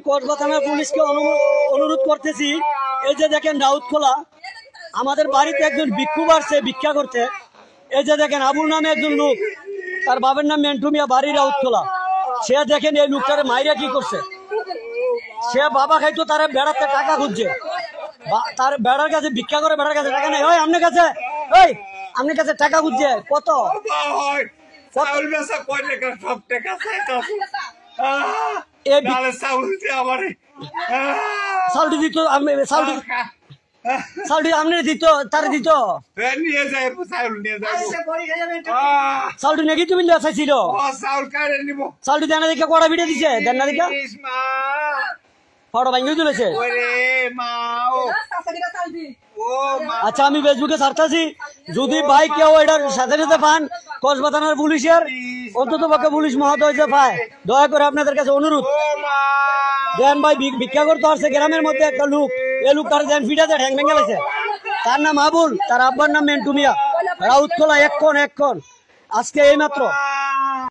কসবা থানার পুলিশকে অনুরোধ করতেছি, এই যে দেখেন রাউতখোলা, আমাদের বাড়িতে একজন ভিক্ষুক আসছে ভিক্ষা করতে। এই যে দেখেন আবুল নামে একজন লোক, তার বাবার নাম মেন্টু মিয়া, বাড়ি রাউতখোলা। সে দেখেন এই লোকটার মাইরা কি করছে, সে বাবা খাইতো তার বেড়াতে টাকা খুঁজছে, তার বেড়ার কাছে ভিক্ষা করে, বেড়ার কাছে টাকা নেই। ওই আপনার কাছে, ওই আপনার কাছে টাকা খুঁজছে কত? সাউন্ড দিত, সাউন্ড আপনি দিত, তার দিত সাউন্ড নাকি তুমি চাইছিল? সাউন্ড দেনা দেখে কড়া ভিড়ে দিছে, দেন না দেখে ফটো ভাঙিয়ে তুলেছে। আচ্ছা আমি ফেসবুকে ছাড়তেছি, যদি ভাই কেউ এটার সাথে সাথে পান কসবা থানার পুলিশের, অন্তত পক্ষে পুলিশ মহোদয় যে পায়, দয়া করে আপনাদের কাছে অনুরোধ দেন ভাই। ভিক্ষা করতে আসছে গ্রামের মধ্যে একটা লোক, এই লোক তার দেন ফিটাতে ঠ্যাং ভেঙে গেছে। তার নাম আবুল, তার আব্বার নাম মেন্টু মিয়া, রাউতখোলা। এক্ষণ আজকে এই মাত্র